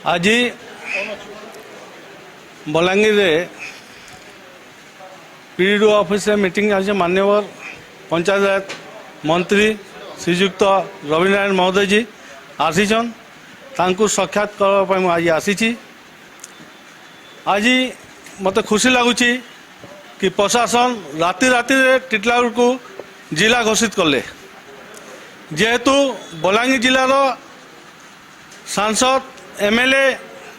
आज Balangir PDO office meeting आज मान्यवर पंचायत मंत्री श्रीजुक्त रविनारायण महोदय जी आसीचन तांकु साक्षात करने आज आसी। आज मत खुशी लगुच कि प्रशासन राति राति टिटलागढ़ को जिला घोषित कले जेहेतु बलांगीर जिलार सांसद एमएलए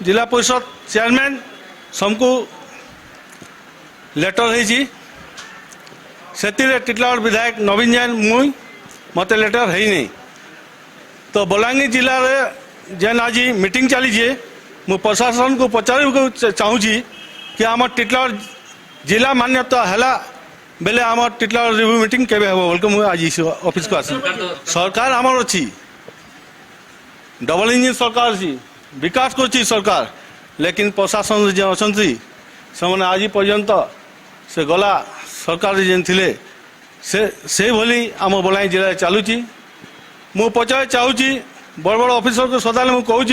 जिला परिषद चेयरमैन सबको लेटर है से टिटलागढ़ विधायक नवीन जैन मुई मत लेटर है नहीं तो बलांगीर जिले में जेन आज मीटिंग चली मु प्रशासन को पचार चाहूँगी कि आम टिटलागढ़ जिला मान्यता है बेले आम टिटलागढ़ रिव्यू मीटिंग केबे हम बोल मुझे आज ऑफिस को आसी। सरकार आमर अच्छी डबल इंजिन सरकार अच्छी विकास कर सरकार लेकिन प्रशासन जो अच्छा से आज पर्यंत से गला सरकार जेन थिले से भली आम बलांगीर जिले चलुची मु पचार चाहूँगी बड़ बड़ ऑफिसर को सदाले मुझे कहूँ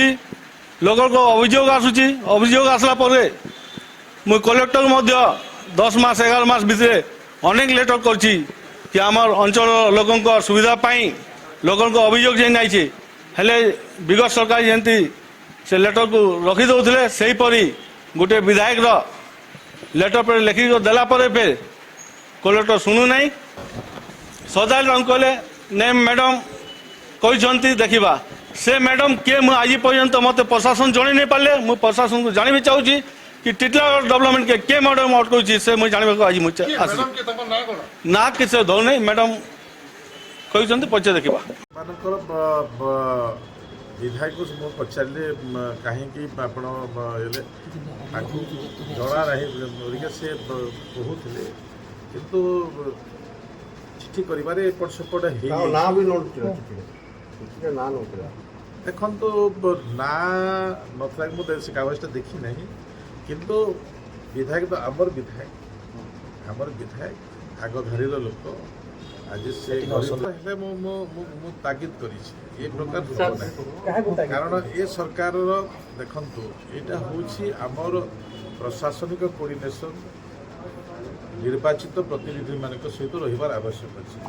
लोक अभियोग आसूची अभियोग आसला मु कलेक्टर मध्य 10 मास 11 मास भितर अनेक लेटर करछि कि आमर अंचल लोकों सुविधा पाई लोकों अभियोग जे नाइछे हेले विगत सरकार जयंती से लेटर को रखी दौले से परी गोटे विधायक लेटर पर लिखिक देला फिर कलेक्टर शुणु ना सदा कहले ने मैडम कहते देखा से मैडम किए मुझे आज पर्यंत मत प्रशासन जन नहीं पारे मुझे प्रशासन को जानवी चाहूँगी कि टिटलागढ़ डेवलपमेंट के किए मैडम अटकाऊँ से मुझे जानवा आज मुझे ना किसी दौ नहीं मैडम कहते पचे देखा विधायक को पचारे कहीं जड़ा रही से कहते किंतु चिठी कर एपट सेपट देखो ना नथा मुझे कागजटा देखी ना किंतु विधायक तो आमर विधायक आगधारी लोक आज से तागिद कर प्रकार कारण ये सरकार देखु यहाँ हूँ आमर प्रशासनिक कोऑर्डिनेशन निर्वाचित प्रतिनिधि मान सहित रही आवश्यक अच्छे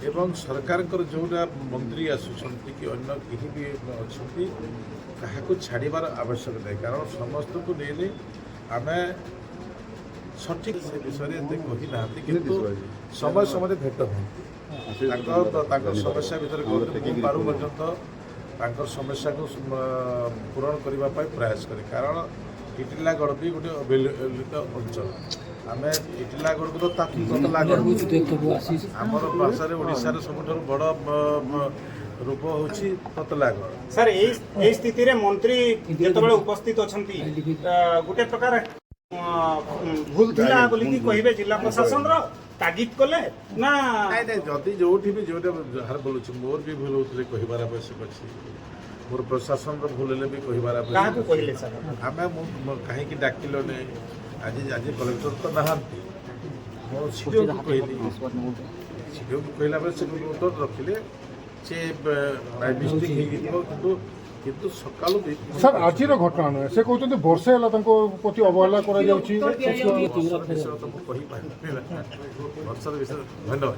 एवं सरकार जोटा मंत्री आसुंच कि अन्य कहीं भी अच्छा क्या छाड़बार आवश्यक नहीं कारण समस्त को नहीं आम सठिक से विषय कही ना किंतु समय समय भेट हो समस्या भर पारू पर्यंत समस्या को पूरण करने प्रयास करें कारण टिटलागढ़ भी गोटे अवहेलित अंचल आम टिटलागढ़ को तो आमर भाषा ओडिशार सबुठ बड़ रूप हूँ ततलागढ़। सर ये स्थिति रे मंत्री जो उपस्थित अच्छा गोटे प्रकार भूल थिला बोली कि कहिबे जिला प्रशासन रो तागिद कले ना नहीं जदि जो भी जो जहाँ बोलूँ मोर भी भूल होते कहबार आवश्यक अच्छी मोर प्रशासन भूल भी कहबार आवश्यक आम कहीं डाकिल नहीं आज आज कलेक्टर तो नहांती मो सीडीओ को कहली सीडीओ को कहला बेले से नोट रखिले से मिस्टेक हो किंतु सकालू सर आज घटना नुहे से कहते वर्षे है प्रति अवहेला कर धन्यवाद।